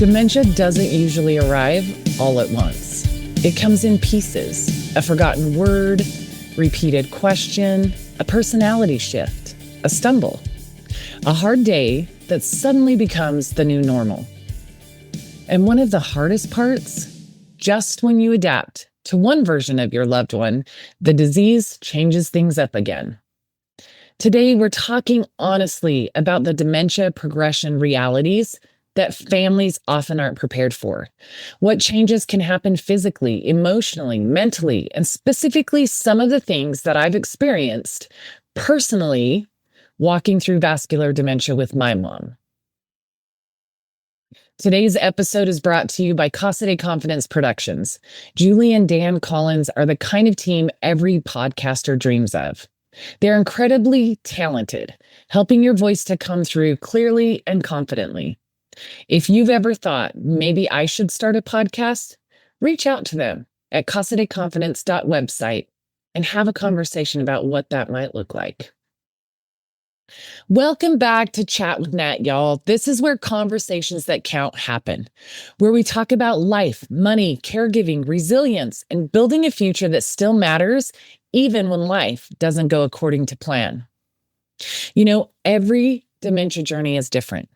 Dementia doesn't usually arrive all at once. It comes in pieces: a forgotten word, repeated question, a personality shift, a stumble, a hard day that suddenly becomes the new normal. And one of the hardest parts, just when you adapt to one version of your loved one, the disease changes things up again. Today, we're talking honestly about the dementia progression realities that families often aren't prepared for. What changes can happen physically, emotionally, mentally, and specifically some of the things that I've experienced personally walking through vascular dementia with my mom. Today's episode is brought to you by Casa de Confidence Productions. Julie and Dan Collins are the kind of team every podcaster dreams of. They're incredibly talented, helping your voice to come through clearly and confidently. If you've ever thought, maybe I should start a podcast, reach out to them at casadeconfidence.website and have a conversation about what that might look like. Welcome back to Chat with Nat, y'all. This is where conversations that count happen, where we talk about life, money, caregiving, resilience, and building a future that still matters, even when life doesn't go according to plan. You know, every dementia journey is different.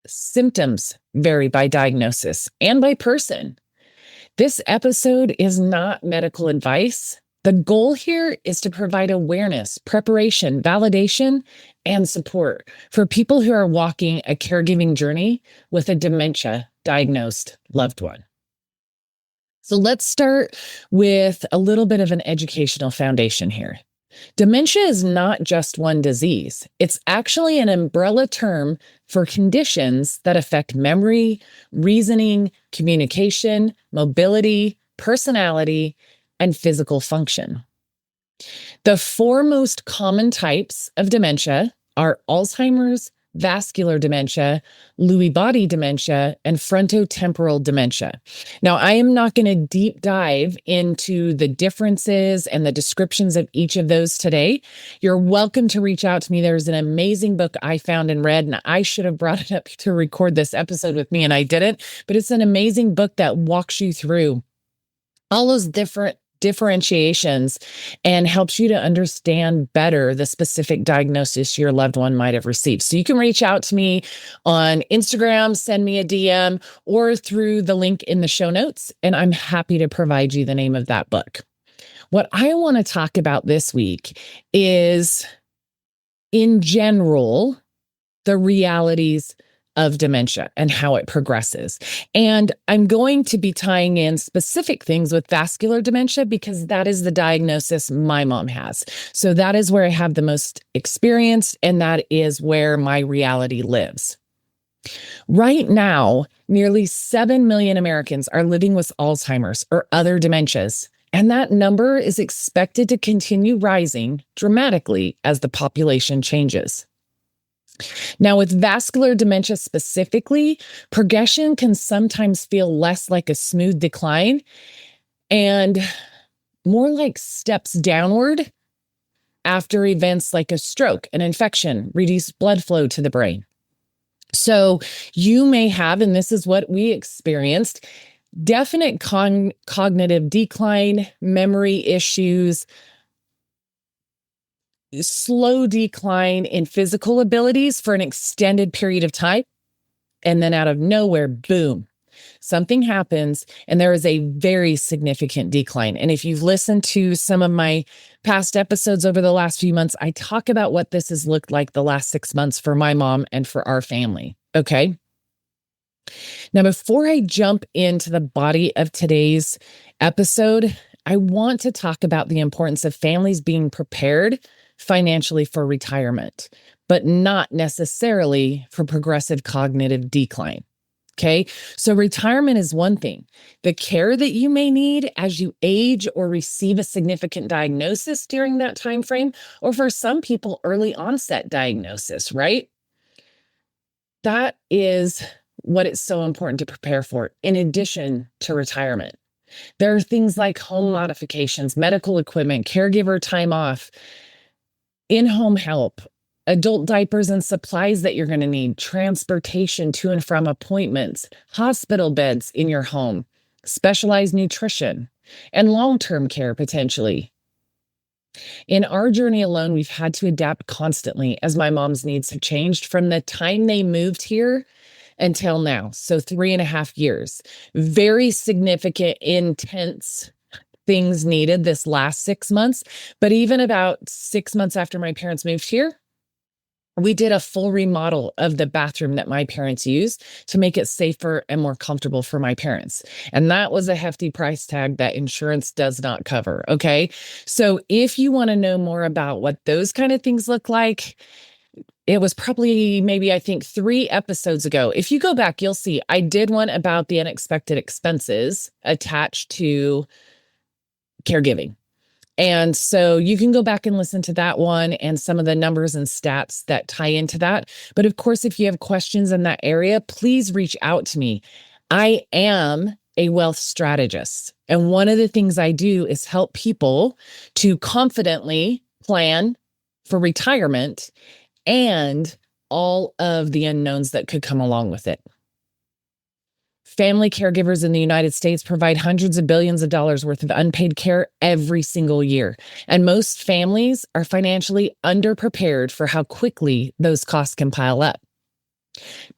Symptoms vary by diagnosis and by person. This episode is not medical advice. The goal here is to provide awareness, preparation, validation, and support for people who are walking a caregiving journey with a dementia-diagnosed loved one. So let's start with a little bit of an educational foundation here. Dementia is not just one disease. It's actually an umbrella term for conditions that affect memory, reasoning, communication, mobility, personality, and physical function. The four most common types of dementia are Alzheimer's, vascular dementia, Lewy body dementia, and frontotemporal dementia. Now, I am not going to deep dive into the differences and the descriptions of each of those today. You're welcome to reach out to me. There's an amazing book I found and read, and I should have brought it up to record this episode with me, and I didn't, but it's an amazing book that walks you through all those different differentiations and helps you to understand better the specific diagnosis your loved one might have received. So you can reach out to me on Instagram, send me a DM, or through the link in the show notes, and I'm happy to provide you the name of that book. What I want to talk about this week is, in general, the realities of dementia and how it progresses. And I'm going to be tying in specific things with vascular dementia because that is the diagnosis my mom has. So that is where I have the most experience, and that is where my reality lives. Right now, nearly 7 million Americans are living with Alzheimer's or other dementias, and that number is expected to continue rising dramatically as the population changes. Now, with vascular dementia specifically, progression can sometimes feel less like a smooth decline and more like steps downward after events like a stroke, an infection, reduced blood flow to the brain. So you may have, and this is what we experienced, definite cognitive decline, memory issues, slow decline in physical abilities for an extended period of time. And then out of nowhere, boom, something happens and there is a very significant decline. And if you've listened to some of my past episodes over the last few months, I talk about what this has looked like the last 6 months for my mom and for our family. Okay. Now, before I jump into the body of today's episode, I want to talk about the importance of families being prepared financially for retirement, but not necessarily for progressive cognitive decline. Okay. So retirement is one thing. The care that you may need as you age or receive a significant diagnosis during that time frame, or for some people, early onset diagnosis, right? That is what it's so important to prepare for in addition to retirement. There are things like home modifications, medical equipment, caregiver time off, in-home help, adult diapers and supplies that you're going to need, transportation to and from appointments, hospital beds in your home, specialized nutrition, and long-term care potentially. In our journey alone, we've had to adapt constantly as my mom's needs have changed from the time they moved here until now. So 3.5 years. Very significant, intense things needed this last 6 months. But even about 6 months after my parents moved here, we did a full remodel of the bathroom that my parents used to make it safer and more comfortable for my parents. And that was a hefty price tag that insurance does not cover. Okay. So if you want to know more about what those kind of things look like, it was probably maybe, I think, 3 episodes ago. If you go back, you'll see I did one about the unexpected expenses attached to caregiving. And so you can go back and listen to that one and some of the numbers and stats that tie into that. But of course, if you have questions in that area, please reach out to me. I am a wealth strategist. And one of the things I do is help people to confidently plan for retirement and all of the unknowns that could come along with it. Family caregivers in the United States provide hundreds of billions of dollars worth of unpaid care every single year. And most families are financially underprepared for how quickly those costs can pile up.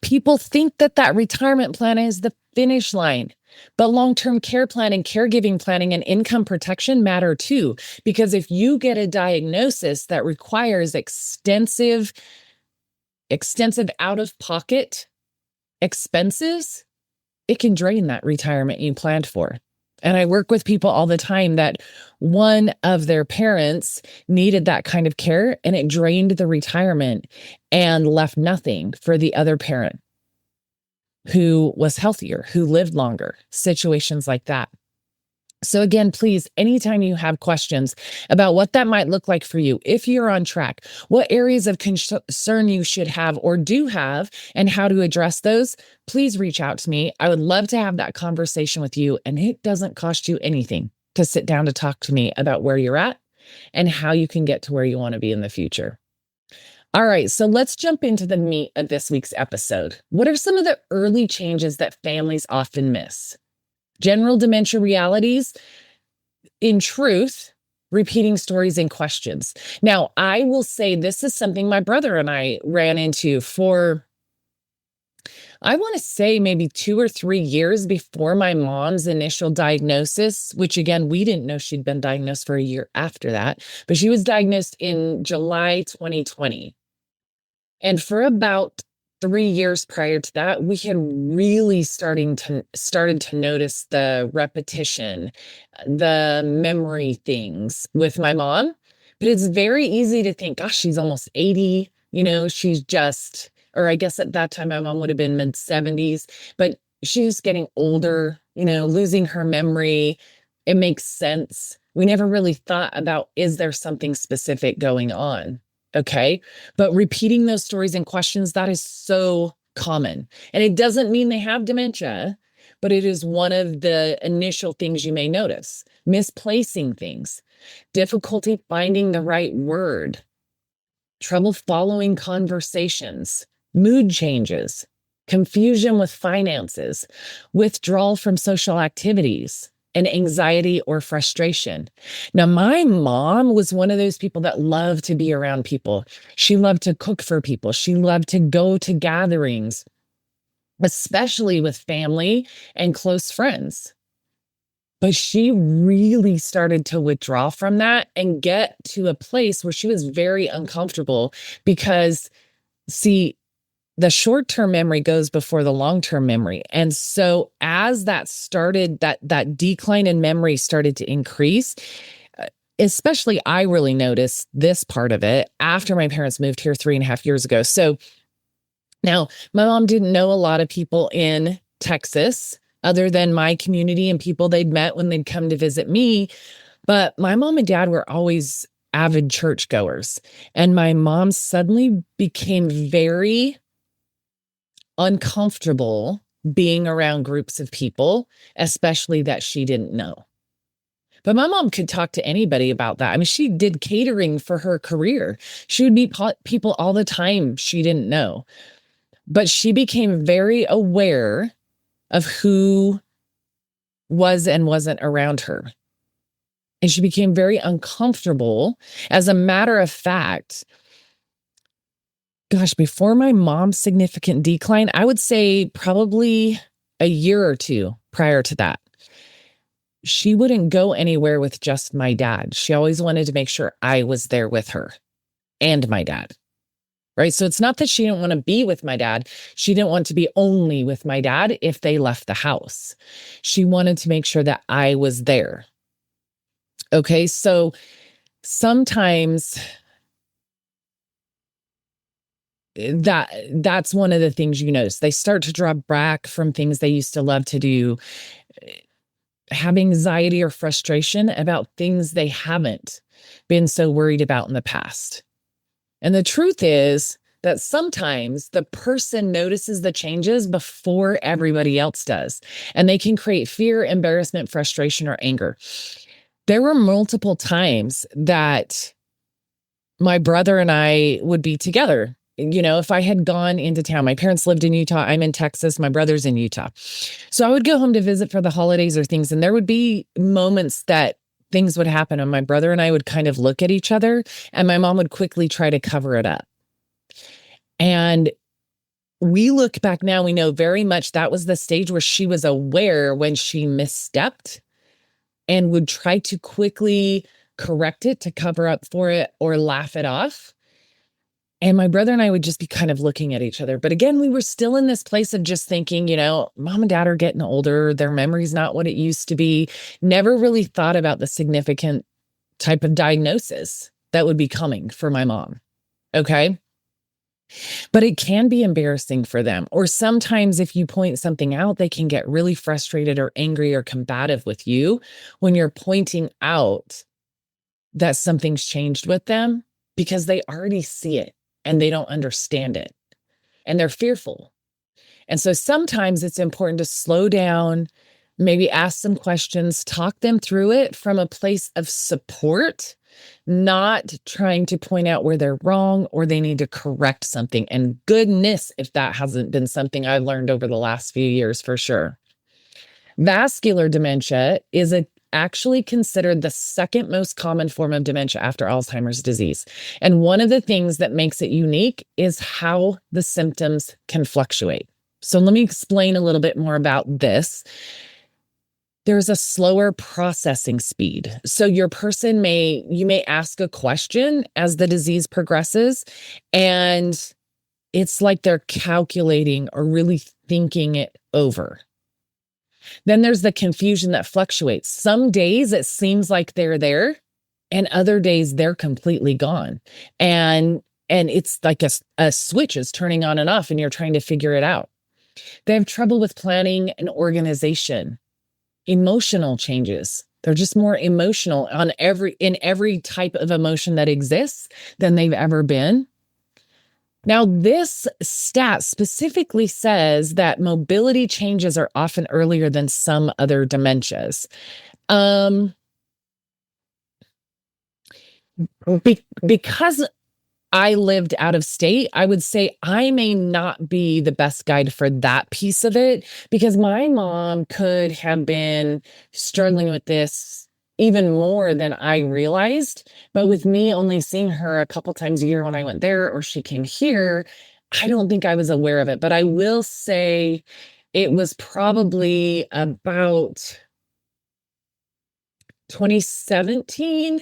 People think that retirement plan is the finish line, but long-term care planning, caregiving planning, and income protection matter too. Because if you get a diagnosis that requires extensive out-of-pocket expenses, it can drain that retirement you planned for. And I work with people all the time that one of their parents needed that kind of care and it drained the retirement and left nothing for the other parent who was healthier, who lived longer, situations like that. So again, please, anytime you have questions about what that might look like for you, if you're on track, what areas of concern you should have or do have, and how to address those, please reach out to me. I would love to have that conversation with you, and it doesn't cost you anything to sit down to talk to me about where you're at and how you can get to where you want to be in the future. All right, so let's jump into the meat of this week's episode. What are some of the early changes that families often miss? General dementia realities, in truth, repeating stories and questions. Now, I will say this is something my brother and I ran into for, I want to say maybe 2 or 3 years before my mom's initial diagnosis, which again, we didn't know she'd been diagnosed for a year after that, but she was diagnosed in July 2020. And for about 3 years prior to that, we had really started to notice the repetition, the memory things with my mom. But it's very easy to think, gosh, she's almost 80, she's just, or I guess at that time my mom would have been mid-70s, but she's getting older, losing her memory. It makes sense. We never really thought about, is there something specific going on? Okay. But repeating those stories and questions, that is so common. And it doesn't mean they have dementia, but it is one of the initial things you may notice. Misplacing things, difficulty finding the right word, trouble following conversations, mood changes, confusion with finances, withdrawal from social activities, and anxiety or frustration. Now, my mom was one of those people that loved to be around people. She loved to cook for people. She loved to go to gatherings, especially with family and close friends. But she really started to withdraw from that and get to a place where she was very uncomfortable because, see, the short-term memory goes before the long-term memory. And so as that started, that decline in memory started to increase, especially I really noticed this part of it after my parents moved here 3.5 years ago. So now my mom didn't know a lot of people in Texas other than my community and people they'd met when they'd come to visit me. But my mom and dad were always avid churchgoers. And my mom suddenly became very uncomfortable being around groups of people, especially that she didn't know. But my mom could talk to anybody about that. I mean, she did catering for her career. She would meet people all the time she didn't know. But she became very aware of who was and wasn't around her. And she became very uncomfortable. As a matter of fact, gosh, before my mom's significant decline, I would say probably a year or two prior to that, she wouldn't go anywhere with just my dad. She always wanted to make sure I was there with her and my dad. Right. So it's not that she didn't want to be with my dad. She didn't want to be only with my dad if they left the house. She wanted to make sure that I was there. Okay. So sometimes that's one of the things you notice. They start to draw back from things they used to love to do, have anxiety or frustration about things they haven't been so worried about in the past. And the truth is that sometimes the person notices the changes before everybody else does, and they can create fear, embarrassment, frustration, or anger. There were multiple times that my brother and I would be together. You know, if I had gone into town, my parents lived in Utah, I'm in Texas, my brother's in Utah. So I would go home to visit for the holidays or things, and there would be moments that things would happen, and my brother and I would kind of look at each other, and my mom would quickly try to cover it up. And we look back now, we know very much that was the stage where she was aware when she misstepped and would try to quickly correct it to cover up for it or laugh it off. And my brother and I would just be kind of looking at each other. But again, we were still in this place of just thinking, you know, mom and dad are getting older. Their memory's not what it used to be. Never really thought about the significant type of diagnosis that would be coming for my mom. Okay. But it can be embarrassing for them. Or sometimes if you point something out, they can get really frustrated or angry or combative with you when you're pointing out that something's changed with them, because they already see it and they don't understand it and they're fearful. And so sometimes it's important to slow down, maybe ask some questions, talk them through it from a place of support, not trying to point out where they're wrong or they need to correct something. And goodness, if that hasn't been something I've learned over the last few years, for sure. Vascular dementia is actually considered the second most common form of dementia after Alzheimer's disease. And one of the things that makes it unique is how the symptoms can fluctuate. So let me explain a little bit more about this. There's a slower processing speed. So you may ask a question as the disease progresses, and it's like they're calculating or really thinking it over. Then there's the confusion that fluctuates. Some days it seems like they're there, and other days they're completely gone. And it's like a switch is turning on and off, and you're trying to figure it out. They have trouble with planning and organization, emotional changes. They're just more emotional in every type of emotion that exists than they've ever been. Now, this stat specifically says that mobility changes are often earlier than some other dementias. Because I lived out of state, I would say I may not be the best guide for that piece of it, because my mom could have been struggling with this even more than I realized. But with me only seeing her a couple times a year when I went there or she came here, I don't think I was aware of it. But I will say it was probably about 2017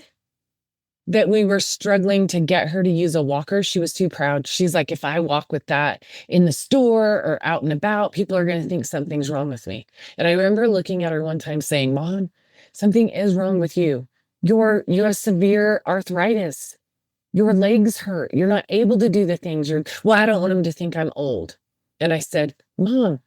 that we were struggling to get her to use a walker. She was too proud. She's like, if I walk with that in the store or out and about, people are going to think something's wrong with me. And I remember looking at her one time saying, Mom, something is wrong with you. You have severe arthritis. Your legs hurt. You're not able to do the things well, I don't want them to think I'm old. And I said, Mom,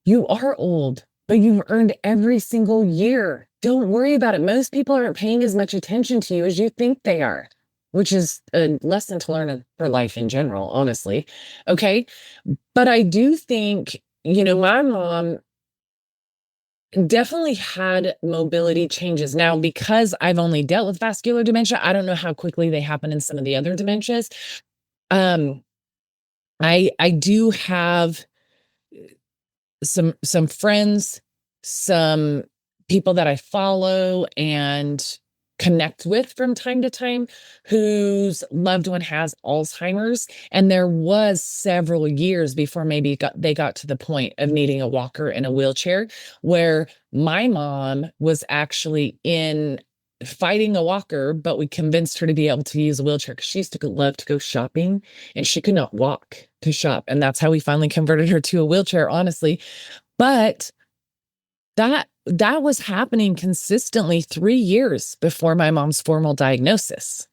you are old, but you've earned every single year. Don't worry about it. Most people aren't paying as much attention to you as you think they are, which is a lesson to learn for life in general, honestly. Okay. But I do think, my mom Definitely had mobility changes. Now, because I've only dealt with vascular dementia, I don't know how quickly they happen in some of the other dementias. Um, I do have some friends, some people that I follow and connect with from time to time whose loved one has Alzheimer's, and there was several years before maybe they got to the point of needing a walker and a wheelchair, where my mom was actually in fighting a walker, but we convinced her to be able to use a wheelchair because she used to love to go shopping and she could not walk to shop, and that's how we finally converted her to a wheelchair, honestly. But that was happening consistently 3 years before my mom's formal diagnosis.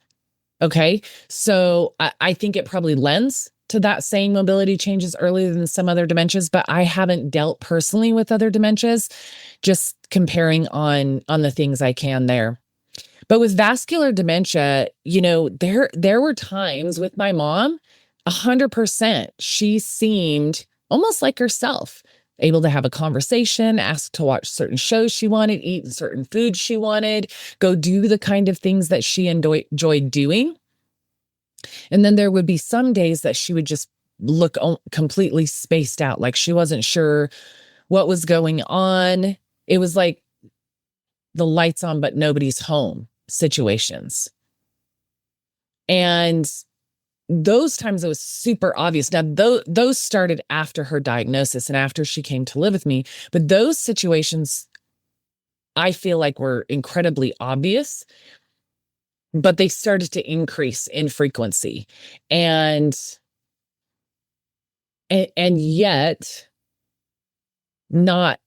Okay. So I think it probably lends to that saying mobility changes earlier than some other dementias, but I haven't dealt personally with other dementias, just comparing on the things I can there. But with vascular dementia, there were times with my mom, 100%, she seemed almost like herself, able to have a conversation, ask to watch certain shows she wanted, eat certain foods she wanted, go do the kind of things that she enjoyed doing. And then there would be some days that she would just look completely spaced out, like she wasn't sure what was going on. It was like the lights on, but nobody's home situations. And those times it was super obvious. Now, those started after her diagnosis and after she came to live with me. But those situations, I feel like were incredibly obvious, but they started to increase in frequency. And yet not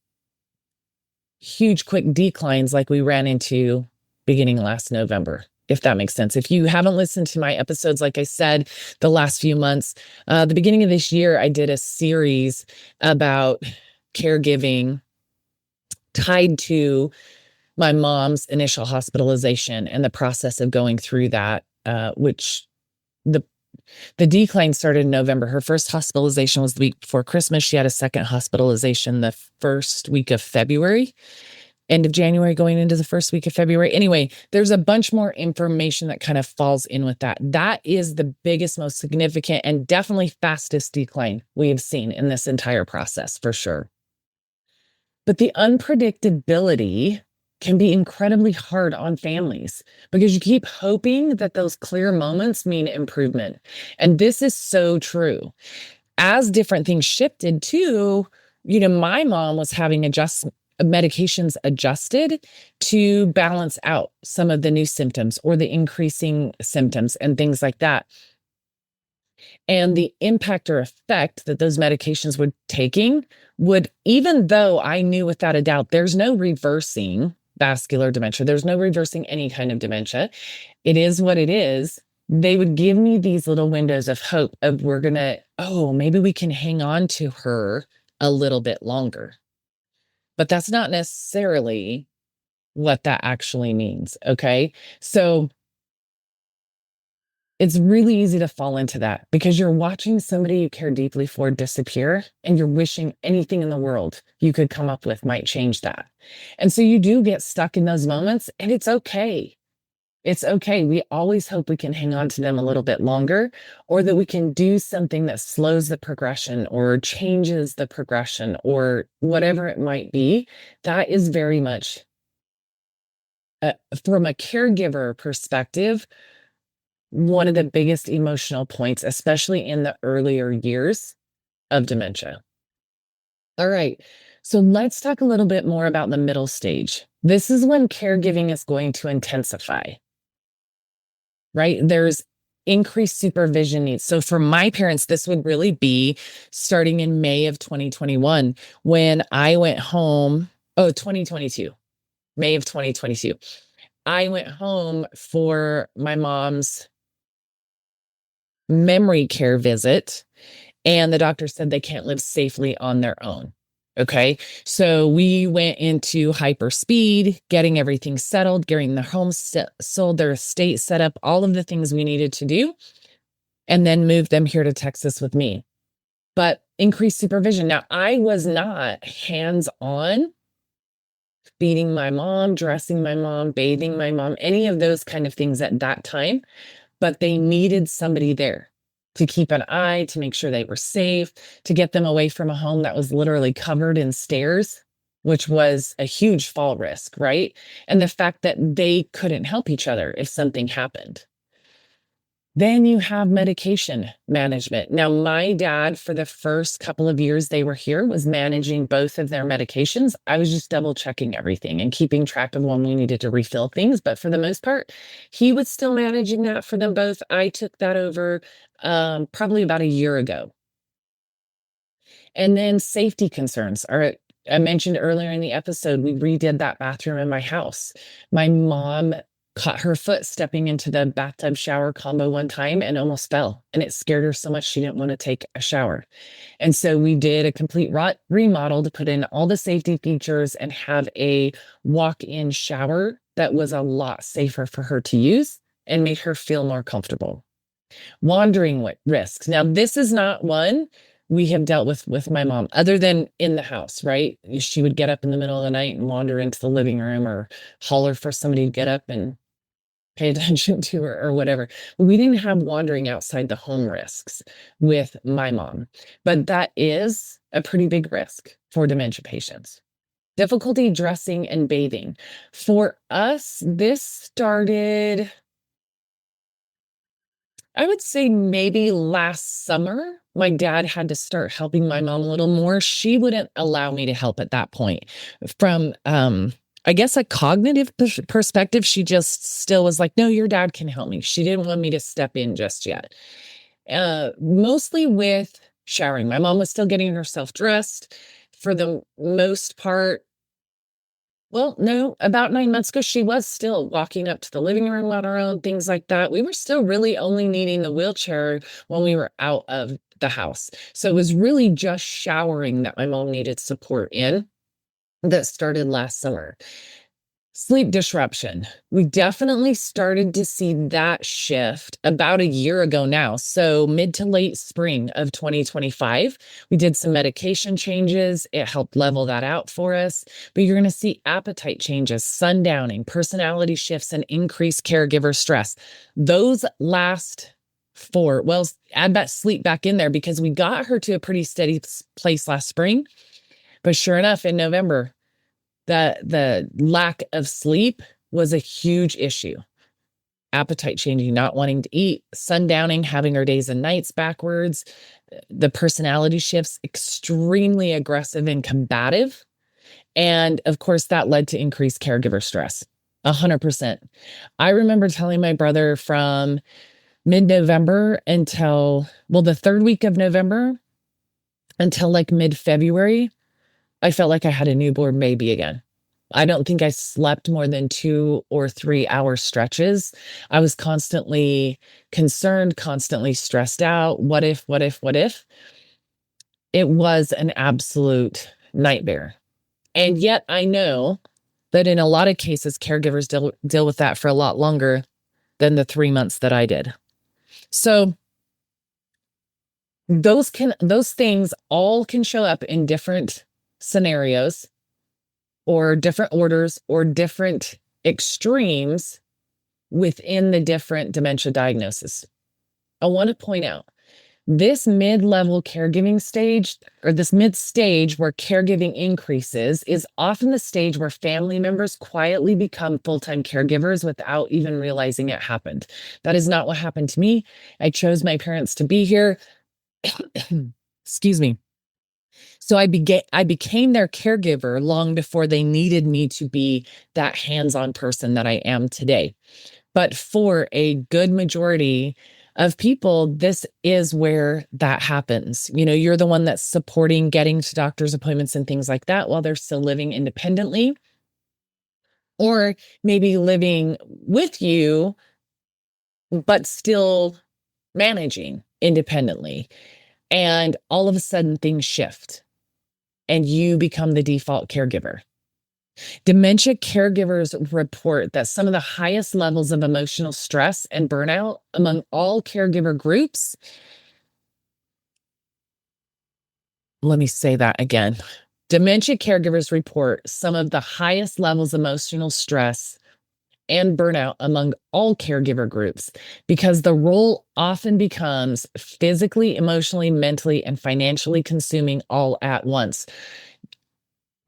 huge quick declines like we ran into beginning last November, if that makes sense. If you haven't listened to my episodes, like I said, the last few months, the beginning of this year, I did a series about caregiving tied to my mom's initial hospitalization and the process of going through that, which the decline started in November. Her first hospitalization was the week before Christmas. She had a second hospitalization the first week of February, end of January, going into the first week of February. Anyway, there's a bunch more information that kind of falls in with that. That is the biggest, most significant, and definitely fastest decline we have seen in this entire process, for sure. But the unpredictability can be incredibly hard on families because you keep hoping that those clear moments mean improvement. And this is so true. As different things shifted too, my mom was having medications adjusted to balance out some of the new symptoms or the increasing symptoms and things like that. And the impact or effect that those medications were taking would, even though I knew without a doubt, there's no reversing vascular dementia, there's no reversing any kind of dementia. It is what it is. They would give me these little windows of hope of maybe we can hang on to her a little bit longer. But that's not necessarily what that actually means. Okay. So it's really easy to fall into that because you're watching somebody you care deeply for disappear and you're wishing anything in the world you could come up with might change that. And so you do get stuck in those moments, and it's okay. It's okay. We always hope we can hang on to them a little bit longer, or that we can do something that slows the progression or changes the progression or whatever it might be. That is very much, from a caregiver perspective, one of the biggest emotional points, especially in the earlier years of dementia. All right. So let's talk a little bit more about the middle stage. This is when caregiving is going to intensify, right? There's increased supervision needs. So for my parents, this would really be starting in May of 2021 when I went home. 2022, May of 2022. I went home for my mom's memory care visit, and the doctor said they can't live safely on their own. Okay. So we went into hyper speed, getting everything settled, getting their home sold, their estate set up, all of the things we needed to do, and then moved them here to Texas with me. But increased supervision. Now, I was not hands on feeding my mom, dressing my mom, bathing my mom, any of those kind of things at that time. But they needed somebody there to keep an eye, to make sure they were safe, to get them away from a home that was literally covered in stairs, which was a huge fall risk, right? And the fact that they couldn't help each other if something happened. Then you have medication management. Now, my dad, for the first couple of years they were here, was managing both of their medications. I was just double checking everything and keeping track of when we needed to refill things. But for the most part, he was still managing that for them both. I took that over probably about a year ago. And then safety concerns are, I mentioned earlier in the episode, we redid that bathroom in my house. My mom caught her foot stepping into the bathtub shower combo one time and almost fell. And it scared her so much she didn't want to take a shower. And so we did a complete remodel to put in all the safety features and have a walk-in shower that was a lot safer for her to use and made her feel more comfortable. Wandering risks. Now, this is not one we have dealt with my mom, other than in the house, right? She would get up in the middle of the night and wander into the living room or holler for somebody to get up and pay attention to her or whatever. We didn't have wandering outside the home risks with my mom, but that is a pretty big risk for dementia patients. Difficulty dressing and bathing. For us, this started, I would say maybe last summer. My dad had to start helping my mom a little more. She wouldn't allow me to help at that point. From, I guess, a cognitive perspective, she just still was like, no, your dad can help me. She didn't want me to step in just yet. Mostly with showering. My mom was still getting herself dressed for the most part. Well, no, about 9 months ago, she was still walking up to the living room on her own, things like that. We were still really only needing the wheelchair when we were out of the house. So it was really just showering that my mom needed support in that started last summer. Sleep disruption. We definitely started to see that shift about a year ago now. So mid to late spring of 2025, we did some medication changes. It helped level that out for us. But you're going to see appetite changes, sundowning, personality shifts, and increased caregiver stress. Those last four, well, add that sleep back in there because we got her to a pretty steady place last spring. But sure enough, in November, the lack of sleep was a huge issue. Appetite changing, not wanting to eat, sundowning, having her days and nights backwards, the personality shifts, extremely aggressive and combative. And of course, that led to increased caregiver stress, 100%. I remember telling my brother from mid-November until, well, the third week of November until like mid-February, I felt like I had a newborn baby again. I don't think I slept more than 2 or 3 hour stretches. I was constantly concerned, constantly stressed out. What if, what if, what if? It was an absolute nightmare. And yet I know that in a lot of cases, caregivers deal with that for a lot longer than the 3 months that I did. So those things all can show up in different scenarios or different orders or different extremes within the different dementia diagnoses. I want to point out this mid-level caregiving stage, or this mid-stage where caregiving increases, is often the stage where family members quietly become full-time caregivers without even realizing it happened. That is not what happened to me. I chose my parents to be here. Excuse me. So I became their caregiver long before they needed me to be that hands-on person that I am today. But for a good majority of people, this is where that happens. You know, you're the one that's supporting getting to doctor's appointments and things like that while they're still living independently, or maybe living with you, but still managing independently. And all of a sudden things shift and you become the default caregiver. Dementia caregivers report that some of the highest levels of emotional stress and burnout among all caregiver groups. Let me say that again. Dementia caregivers report some of the highest levels of emotional stress and burnout among all caregiver groups because the role often becomes physically, emotionally, mentally, and financially consuming all at once.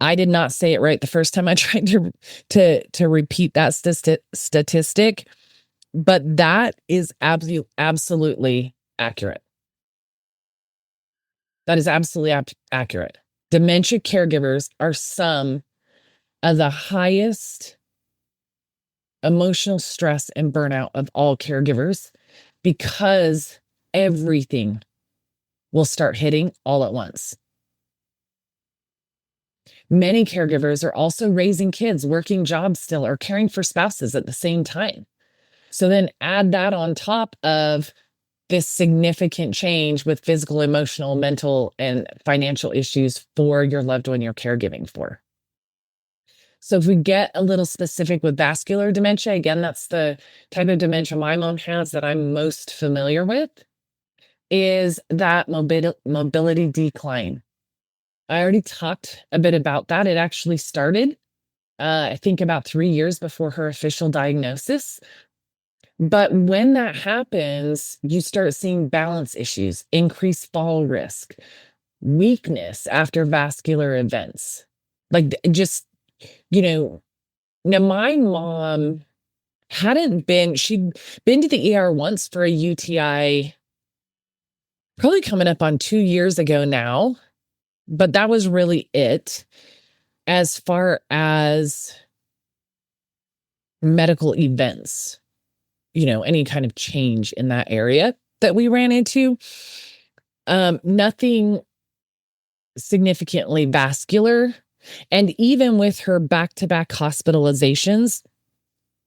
I did not say it right the first time I tried to repeat that statistic, but that is absolutely accurate. That is absolutely accurate. Dementia caregivers are some of the highest emotional stress and burnout of all caregivers because everything will start hitting all at once. Many caregivers are also raising kids, working jobs still, or caring for spouses at the same time. So then add that on top of this significant change with physical, emotional, mental, and financial issues for your loved one you're caregiving for. So if we get a little specific with vascular dementia, again, that's the type of dementia my mom has that I'm most familiar with, is that mobility decline. I already talked a bit about that. It actually started, I think, about 3 years before her official diagnosis. But when that happens, you start seeing balance issues, increased fall risk, weakness after vascular events. Like just, now my mom she'd been to the ER once for a UTI, probably coming up on 2 years ago now, but that was really it as far as medical events, any kind of change in that area that we ran into. Nothing significantly vascular. And even with her back-to-back hospitalizations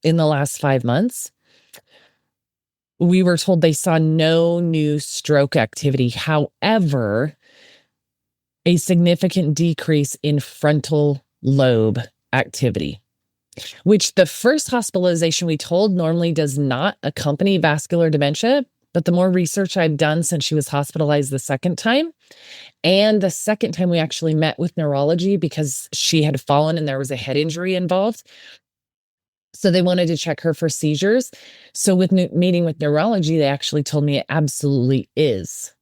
in the last 5 months, we were told they saw no new stroke activity. However, a significant decrease in frontal lobe activity, which the first hospitalization we told normally does not accompany vascular dementia. But the more research I've done since she was hospitalized the second time, and the second time we actually met with neurology because she had fallen and there was a head injury involved. So they wanted to check her for seizures. So with meeting with neurology, they actually told me it absolutely is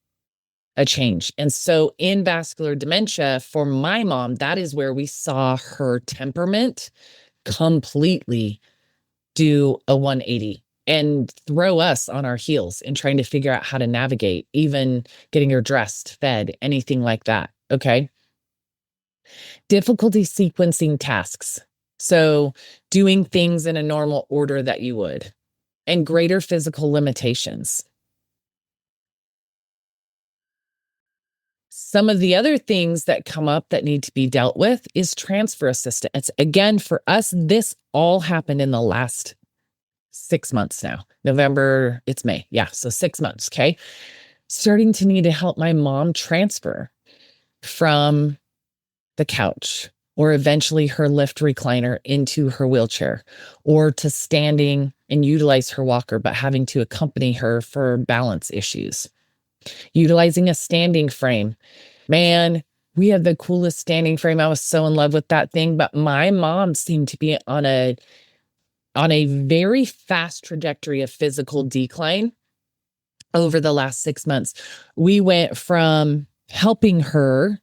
a change. And so in vascular dementia, for my mom, that is where we saw her temperament completely do a 180 and throw us on our heels in trying to figure out how to navigate, even getting her dressed, fed, anything like that. Okay. Difficulty sequencing tasks. So doing things in a normal order that you would, and greater physical limitations. Some of the other things that come up that need to be dealt with is transfer assistance. Again, for us, this all happened in the last 6 months now. November, it's May. Yeah, so 6 months, okay? Starting to need to help my mom transfer from the couch or eventually her lift recliner into her wheelchair, or to standing and utilize her walker, but having to accompany her for balance issues. Utilizing a standing frame. Man, we had the coolest standing frame. I was so in love with that thing, but my mom seemed to be on a very fast trajectory of physical decline over the last 6 months. We went from helping her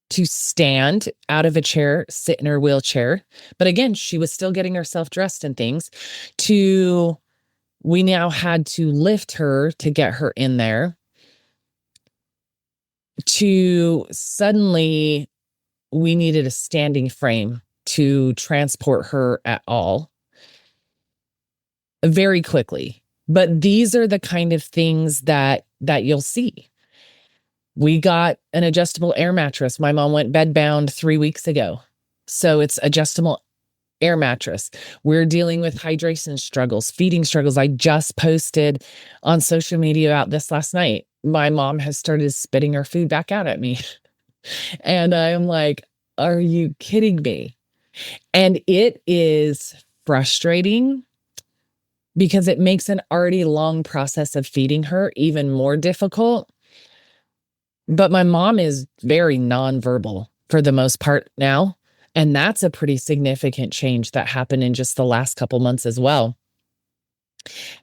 to stand out of a chair, sit in her wheelchair, but again, she was still getting herself dressed and things, to we now had to lift her to get her in there, to suddenly we needed a standing frame to transport her at all very quickly. But these are the kind of things that you'll see. We got an adjustable air mattress. My mom went bedbound 3 weeks ago. So it's adjustable air mattress. We're dealing with hydration struggles, feeding struggles. I just posted on social media about this last night. My mom has started spitting her food back out at me. And I'm like, are you kidding me? And it is frustrating because it makes an already long process of feeding her even more difficult. But my mom is very nonverbal for the most part now. And that's a pretty significant change that happened in just the last couple months as well.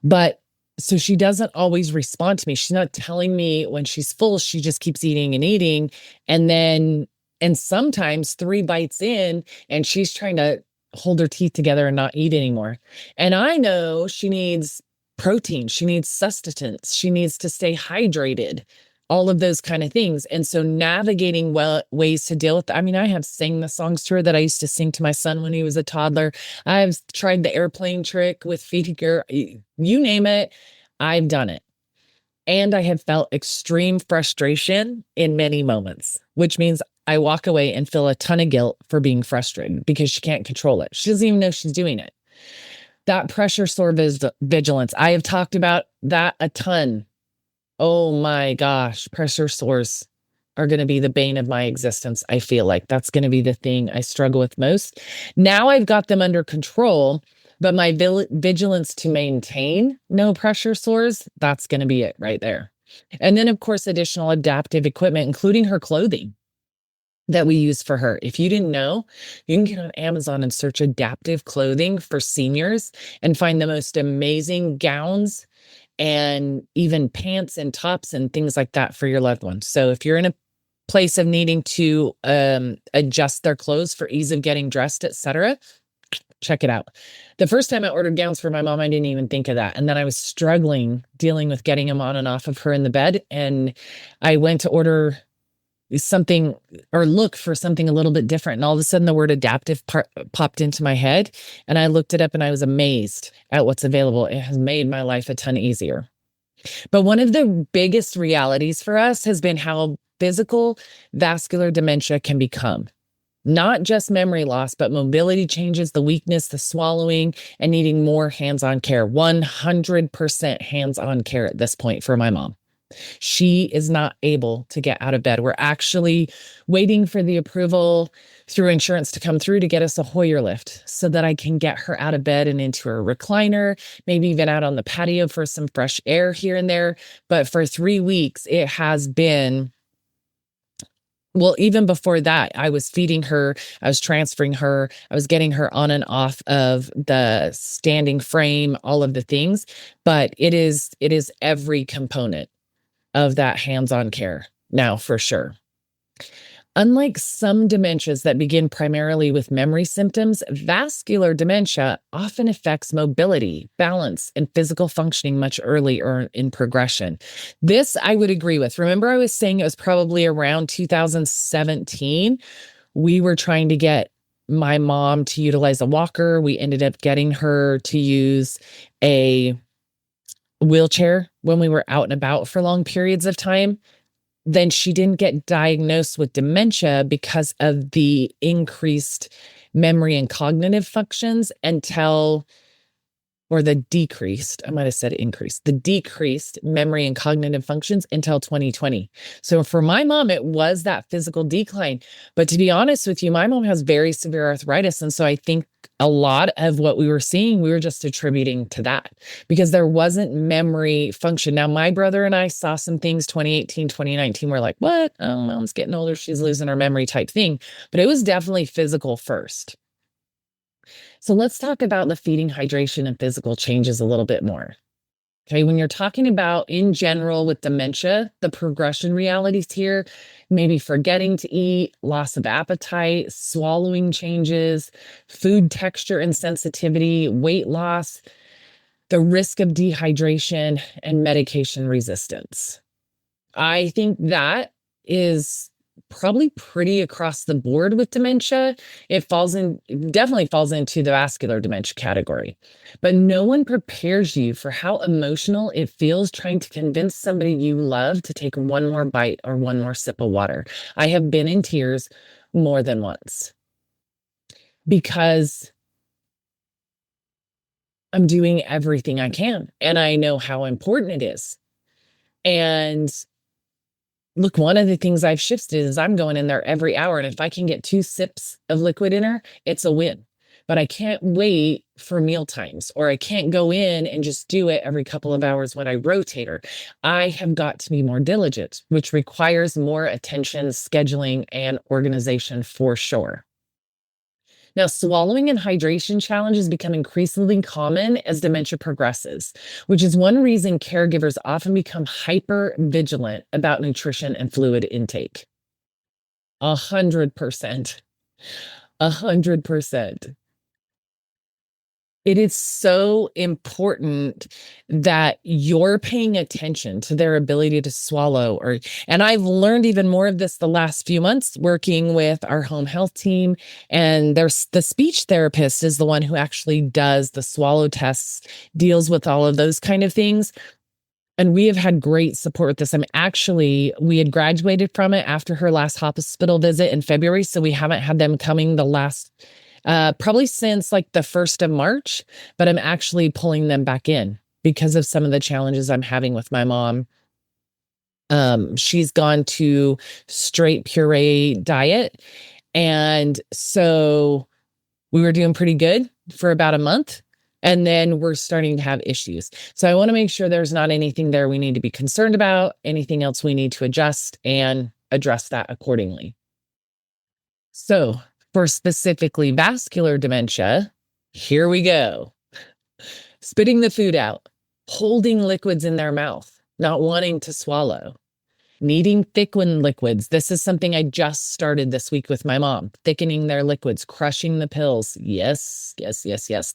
But so she doesn't always respond to me. She's not telling me when she's full. She just keeps eating and eating. And sometimes 3 bites in, and she's trying to hold her teeth together and not eat anymore. And I know she needs protein. She needs sustenance. She needs to stay hydrated, all of those kind of things. And so navigating ways to deal with that. I mean, I have sang the songs to her that I used to sing to my son when he was a toddler. I've tried the airplane trick with feeding her, you name it, I've done it. And I have felt extreme frustration in many moments, which means I walk away and feel a ton of guilt for being frustrated because she can't control it. She doesn't even know she's doing it. That pressure sore vigilance, I have talked about that a ton. Oh my gosh, pressure sores are going to be the bane of my existence. I feel like that's going to be the thing I struggle with most. Now I've got them under control, but my vigilance to maintain no pressure sores, that's going to be it right there. And then, of course, additional adaptive equipment, including her clothing that we use for her. If you didn't know, you can get on Amazon and search adaptive clothing for seniors and find the most amazing gowns and even pants and tops and things like that for your loved ones. So if you're in a place of needing to adjust their clothes for ease of getting dressed, etc., check it out. The first time I ordered gowns for my mom, I didn't even think of that. And then I was struggling dealing with getting them on and off of her in the bed. And I went to order something or look for something a little bit different. And all of a sudden the word adaptive popped into my head, and I looked it up and I was amazed at what's available. It has made my life a ton easier. But one of the biggest realities for us has been how physical vascular dementia can become. Not just memory loss, but mobility changes, the weakness, the swallowing, and needing more hands-on care. 100% hands-on care at this point for my mom. She is not able to get out of bed. We're actually waiting for the approval through insurance to come through to get us a Hoyer lift so that I can get her out of bed and into her recliner, maybe even out on the patio for some fresh air here and there. But for 3 weeks, it has been, well, even before that, I was feeding her, I was transferring her, I was getting her on and off of the standing frame, all of the things. But it is every component of that hands-on care now, for sure. Unlike some dementias that begin primarily with memory symptoms, vascular dementia often affects mobility, balance, and physical functioning much earlier in progression. This I would agree with. Remember, I was saying it was probably around 2017. We were trying to get my mom to utilize a walker. We ended up getting her to use a wheelchair when we were out and about for long periods of time. Then she didn't get diagnosed with dementia because of the increased memory and cognitive functions until, or the decreased, I might have said increased, the decreased memory and cognitive functions until 2020. So for my mom, it was that physical decline. But to be honest with you, my mom has very severe arthritis. And so I think a lot of what we were seeing, we were just attributing to that because there wasn't memory function. Now, my brother and I saw some things 2018, 2019. We're like, what? Oh, mom's getting older. She's losing her memory type thing. But it was definitely physical first. So let's talk about the feeding, hydration, and physical changes a little bit more. Okay, when you're talking about in general with dementia, the progression realities here, maybe forgetting to eat, loss of appetite, swallowing changes, food texture and sensitivity, weight loss, the risk of dehydration, and medication resistance. I think that is probably pretty across the board with dementia. It definitely falls into the vascular dementia category. But no one prepares you for how emotional it feels trying to convince somebody you love to take one more bite or one more sip of water. I have been in tears more than once because I'm doing everything I can and I know how important it is. And look, one of the things I've shifted is I'm going in there every hour. And if I can get 2 sips of liquid in her, it's a win. but I can't wait for meal times, or I can't go in and just do it every couple of hours when I rotate her. I have got to be more diligent, which requires more attention, scheduling, and organization for sure. Now, swallowing and hydration challenges become increasingly common as dementia progresses, which is one reason caregivers often become hyper vigilant about nutrition and fluid intake. 100%. 100%. It is so important that you're paying attention to their ability to swallow, and I've learned even more of this the last few months working with our home health team. And there's the speech therapist is the one who actually does the swallow tests, deals with all of those kind of things. And we have had great support with this. We had graduated from it after her last hospital visit in February. So we haven't had them coming the last probably since like the 1st of March, but I'm actually pulling them back in because of some of the challenges I'm having with my mom. She's gone to straight puree diet. And so we were doing pretty good for about a month. And then we're starting to have issues. So I want to make sure there's not anything there we need to be concerned about, anything else we need to adjust and address that accordingly. So for specifically vascular dementia, here we go. Spitting the food out, holding liquids in their mouth, not wanting to swallow, needing thickened liquids. This is something I just started this week with my mom, thickening their liquids, crushing the pills. Yes.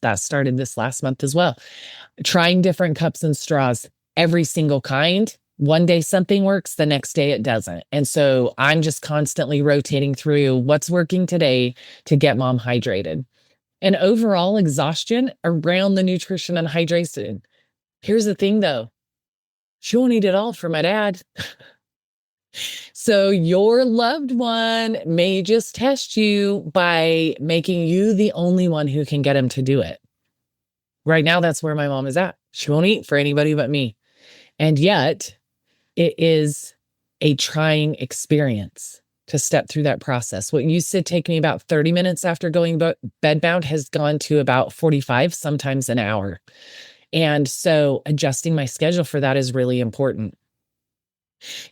That started this last month as well. Trying different cups and straws, every single kind. One day something works, the next day it doesn't. And so I'm just constantly rotating through what's working today to get mom hydrated. And overall exhaustion around the nutrition and hydration. Here's the thing though, she won't eat it all for my dad. So your loved one may just test you by making you the only one who can get him to do it. Right now, that's where my mom is at. She won't eat for anybody but me. And yet, it is a trying experience to step through that process. What used to take me about 30 minutes after going bedbound has gone to about 45, sometimes an hour. And so adjusting my schedule for that is really important.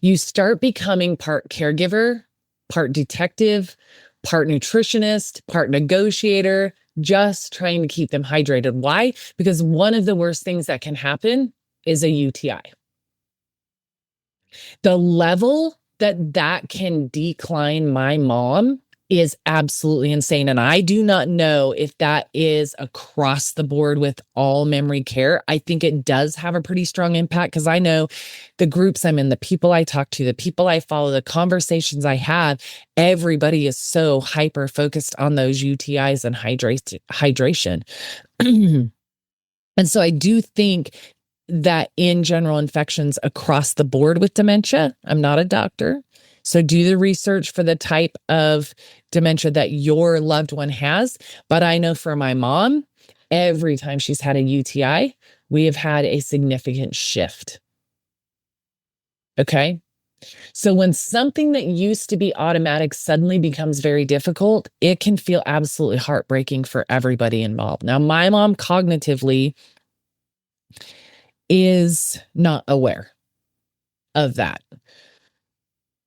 You start becoming part caregiver, part detective, part nutritionist, part negotiator, just trying to keep them hydrated. Why? Because one of the worst things that can happen is a UTI. The level that can decline my mom is absolutely insane. And I do not know if that is across the board with all memory care. I think it does have a pretty strong impact because I know the groups I'm in, the people I talk to, the people I follow, the conversations I have, everybody is so hyper focused on those UTIs and hydration. And so I do think that in general infections across the board with dementia, I'm not a doctor, so do the research for the type of dementia that your loved one has. But I know for my mom, every time she's had a UTI, we have had a significant shift. Okay. So when something that used to be automatic suddenly becomes very difficult, it can feel absolutely heartbreaking for everybody involved. Now, my mom cognitively is not aware of that,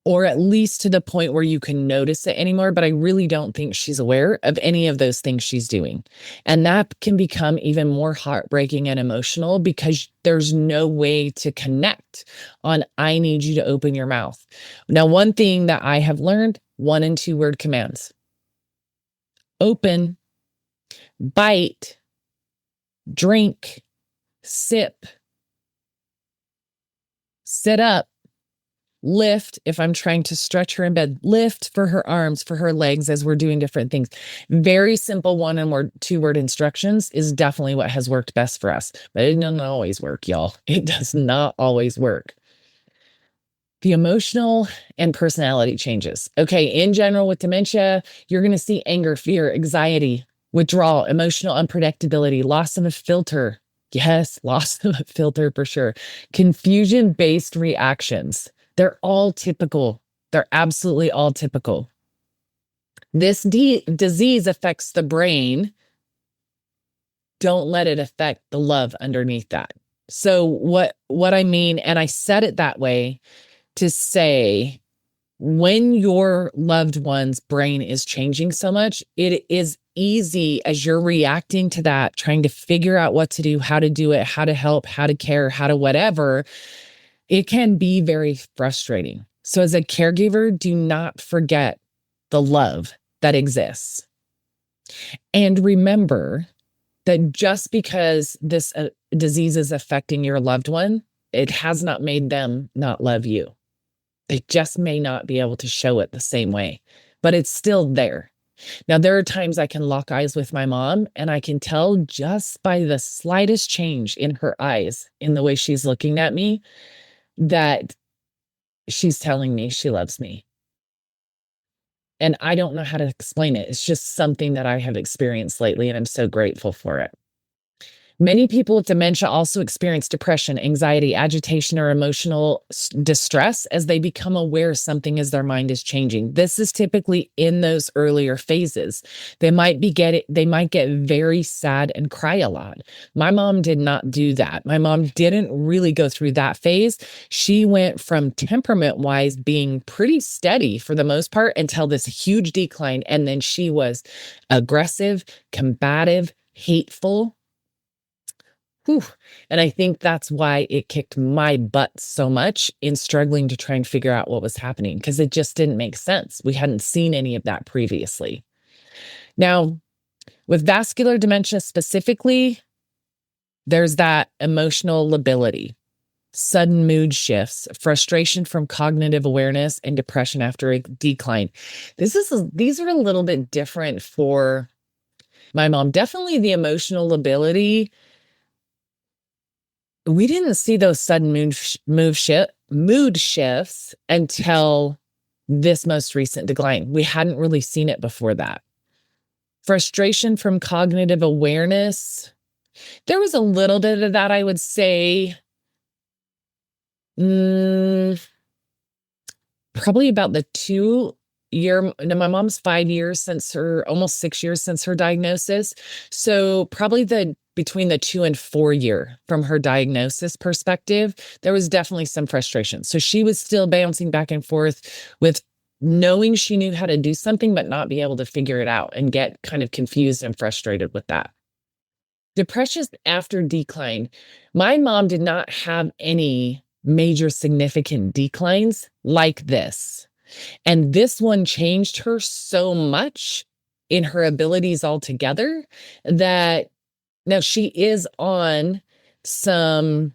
or at least to the point where you can notice it anymore. But I really don't think she's aware of any of those things she's doing. And that can become even more heartbreaking and emotional because there's no way to connect on, I need you to open your mouth. Now, one thing that I have learned, 1 and 2 word commands: open, bite, drink, sip, sit up, lift. If I'm trying to stretch her in bed, lift for her arms, for her legs as we're doing different things. Very simple 1 and 2 word instructions is definitely what has worked best for us, but it doesn't always work, y'all. It does not always work. The emotional and personality changes. Okay, in general with dementia, you're going to see anger, fear, anxiety, withdrawal, emotional unpredictability, loss of a filter. Yes, loss of a filter for sure. Confusion-based reactions. They're all typical. They're absolutely all typical. This disease affects the brain don't let it affect the love underneath that. So what I mean, and I said it that way to say, when your loved one's brain is changing so much, it is easy as you're reacting to that, trying to figure out what to do, how to do it, how to help, how to care, how to whatever. It can be very frustrating. So as a caregiver, do not forget the love that exists. And remember that just because this disease is affecting your loved one, it has not made them not love you. They just may not be able to show it the same way, but it's still there. Now, there are times I can lock eyes with my mom and I can tell just by the slightest change in her eyes, in the way she's looking at me, that she's telling me she loves me. And I don't know how to explain it. It's just something that I have experienced lately, and I'm so grateful for it. Many people with dementia also experience depression, anxiety, agitation, or emotional distress as they become aware something as their mind is changing. This is typically in those earlier phases. They might get very sad and cry a lot. My mom did not do that. My mom didn't really go through that phase. She went from temperament-wise being pretty steady for the most part until this huge decline. And then she was aggressive, combative, hateful. Whew. And I think that's why it kicked my butt so much in struggling to try and figure out what was happening, because it just didn't make sense. We hadn't seen any of that previously. Now, with vascular dementia specifically, there's that emotional lability, sudden mood shifts, frustration from cognitive awareness, and depression after a decline. These are a little bit different for my mom. Definitely the emotional lability. We didn't see those sudden mood shifts until this most recent decline. We hadn't really seen it before that. Frustration from cognitive awareness. There was a little bit of that, I would say. Probably about the 2-year, my mom's 5 years since almost 6 years since her diagnosis. So probably between the 2 and 4 year from her diagnosis perspective, there was definitely some frustration. So she was still bouncing back and forth with knowing she knew how to do something, but not be able to figure it out and get kind of confused and frustrated with that. Depression after decline. My mom did not have any major significant declines like this. And this one changed her so much in her abilities altogether that now she is on some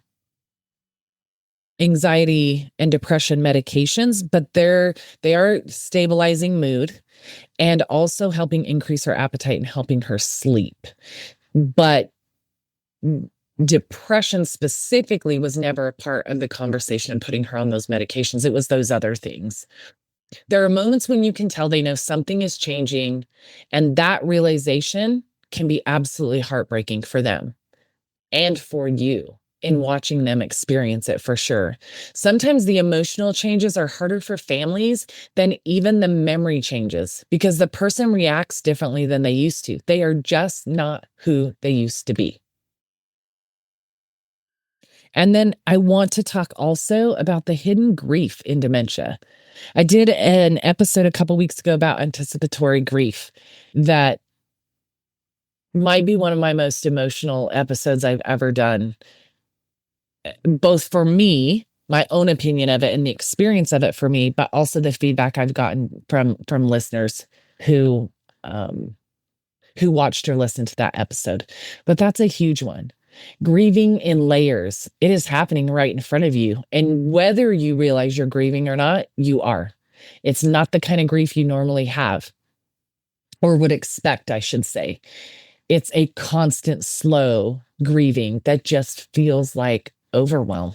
anxiety and depression medications, but they are stabilizing mood and also helping increase her appetite and helping her sleep. But depression specifically was never a part of the conversation and putting her on those medications. It was those other things. There are moments when you can tell they know something is changing, and that realization can be absolutely heartbreaking for them and for you in watching them experience it, for sure. Sometimes the emotional changes are harder for families than even the memory changes because the person reacts differently than they used to. They are just not who they used to be. And then I want to talk also about the hidden grief in dementia. I did an episode a couple weeks ago about anticipatory grief that might be one of my most emotional episodes I've ever done, both for me, my own opinion of it and the experience of it for me, but also the feedback I've gotten from listeners who watched or listened to that episode. But that's a huge one. Grieving in layers. It is happening right in front of you. And whether you realize you're grieving or not, you are. It's not the kind of grief you normally have or would expect, I should say. It's a constant, slow grieving that just feels like overwhelm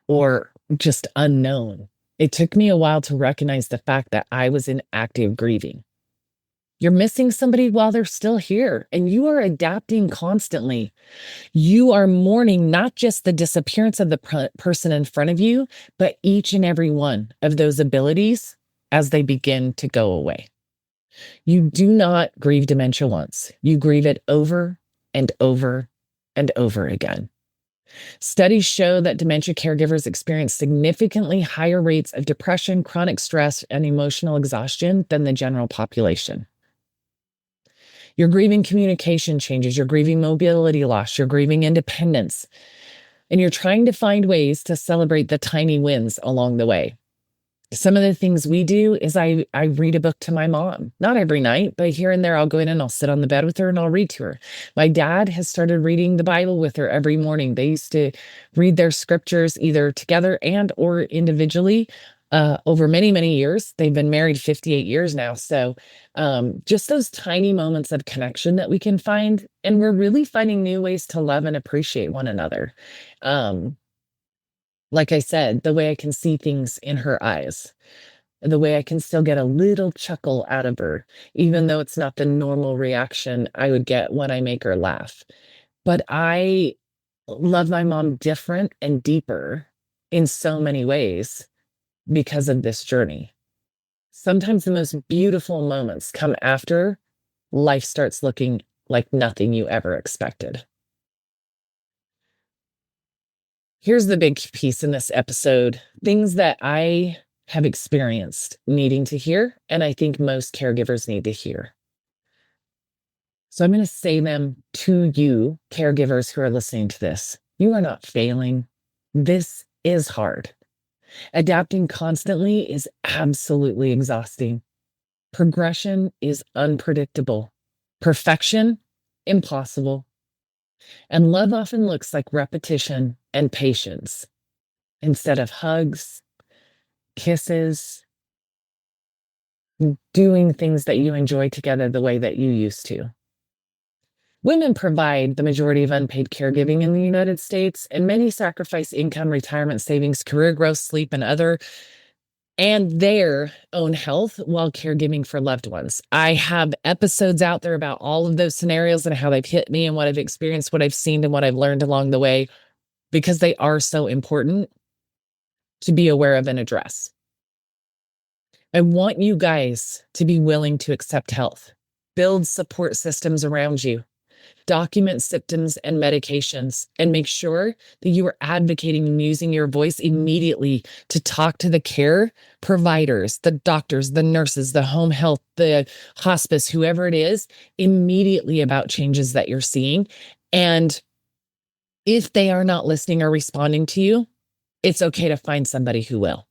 or just unknown. It took me a while to recognize the fact that I was in active grieving. You're missing somebody while they're still here, and you are adapting constantly. You are mourning not just the disappearance of the person in front of you, but each and every one of those abilities as they begin to go away. You do not grieve dementia once. You grieve it over and over and over again. Studies show that dementia caregivers experience significantly higher rates of depression, chronic stress, and emotional exhaustion than the general population. You're grieving communication changes, you're grieving mobility loss, you're grieving independence, and you're trying to find ways to celebrate the tiny wins along the way. Some of the things we do is I read a book to my mom, not every night, but here and there I'll go in and I'll sit on the bed with her and I'll read to her. My dad has started reading the Bible with her every morning. They used to read their scriptures either together and or individually over many, many years. They've been married 58 years now. So just those tiny moments of connection that we can find, and we're really finding new ways to love and appreciate one another. Like I said, the way I can see things in her eyes, the way I can still get a little chuckle out of her, even though it's not the normal reaction I would get when I make her laugh. But I love my mom different and deeper in so many ways because of this journey. Sometimes the most beautiful moments come after life starts looking like nothing you ever expected. Here's the big piece in this episode, things that I have experienced needing to hear, and I think most caregivers need to hear. So I'm going to say them to you, caregivers who are listening to this. You are not failing. This is hard. Adapting constantly is absolutely exhausting. Progression is unpredictable. Perfection, impossible. And love often looks like repetition and patience instead of hugs, kisses, doing things that you enjoy together the way that you used to. Women provide the majority of unpaid caregiving in the United States, and many sacrifice income, retirement savings, career growth, sleep, and their own health while caregiving for loved ones. I have episodes out there about all of those scenarios and how they've hit me and what I've experienced, what I've seen, and what I've learned along the way, because they are so important to be aware of and address. I want you guys to be willing to accept health, build support systems around you, document symptoms and medications, and make sure that you are advocating and using your voice immediately to talk to the care providers, the doctors, the nurses, the home health, the hospice, whoever it is, immediately about changes that you're seeing. And if they are not listening or responding to you, it's okay to find somebody who will.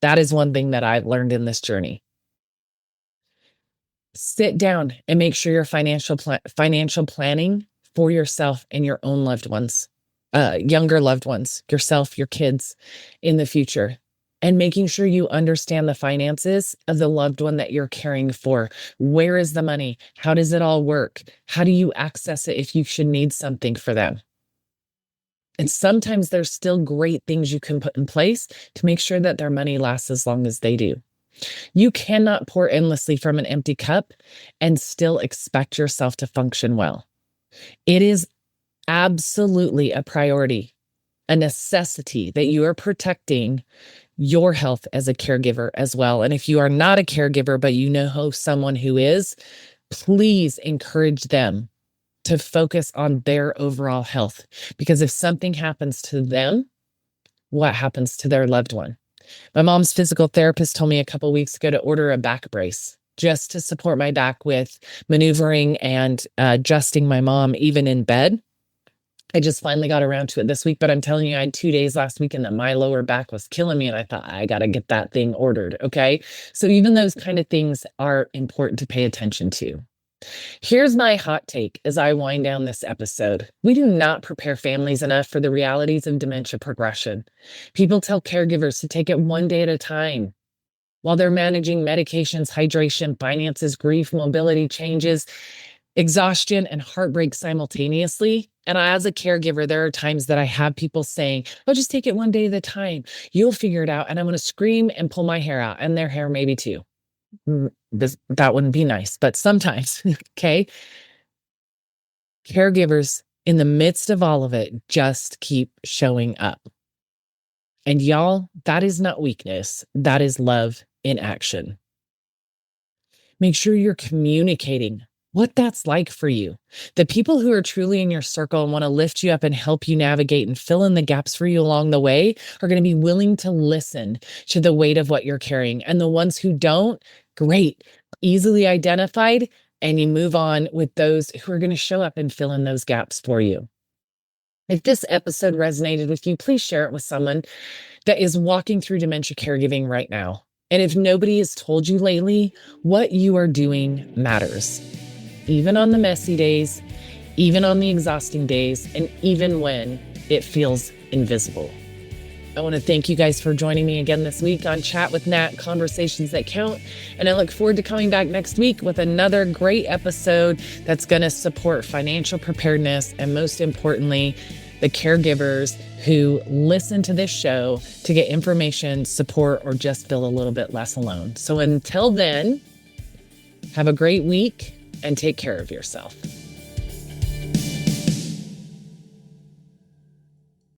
That is one thing that I've learned in this journey. Sit down and make sure you're financial planning for yourself and your own loved ones, younger loved ones, yourself, your kids in the future, and making sure you understand the finances of the loved one that you're caring for. Where is the money? How does it all work? How do you access it if you should need something for them? And sometimes there's still great things you can put in place to make sure that their money lasts as long as they do. You cannot pour endlessly from an empty cup and still expect yourself to function well. It is absolutely a priority, a necessity that you are protecting your health as a caregiver as well. And if you are not a caregiver, but you know someone who is, please encourage them to focus on their overall health. Because if something happens to them, what happens to their loved one? My mom's physical therapist told me a couple weeks ago to order a back brace just to support my back with maneuvering and adjusting my mom even in bed. I just finally got around to it this week, but I'm telling you, I had 2 days last weekend that my lower back was killing me, and I thought, I got to get that thing ordered, okay? So even those kind of things are important to pay attention to. Here's my hot take as I wind down this episode. We do not prepare families enough for the realities of dementia progression. People tell caregivers to take it one day at a time while they're managing medications, hydration, finances, grief, mobility changes, exhaustion, and heartbreak simultaneously. And as a caregiver, there are times that I have people saying, oh, just take it one day at a time. You'll figure it out. And I'm going to scream and pull my hair out, and their hair maybe too. That wouldn't be nice, but sometimes, okay? Caregivers in the midst of all of it just keep showing up. And y'all, that is not weakness. That is love in action. Make sure you're communicating what that's like for you. The people who are truly in your circle and want to lift you up and help you navigate and fill in the gaps for you along the way are going to be willing to listen to the weight of what you're carrying. And the ones who don't, great, easily identified, and you move on with those who are going to show up and fill in those gaps for you. If this episode resonated with you, please share it with someone that is walking through dementia caregiving right now. And if nobody has told you lately, what you are doing matters. Even on the messy days, even on the exhausting days, and even when it feels invisible. I want to thank you guys for joining me again this week on Chat with Nat, Conversations That Count. And I look forward to coming back next week with another great episode that's going to support financial preparedness and, most importantly, the caregivers who listen to this show to get information, support, or just feel a little bit less alone. So until then, have a great week and take care of yourself.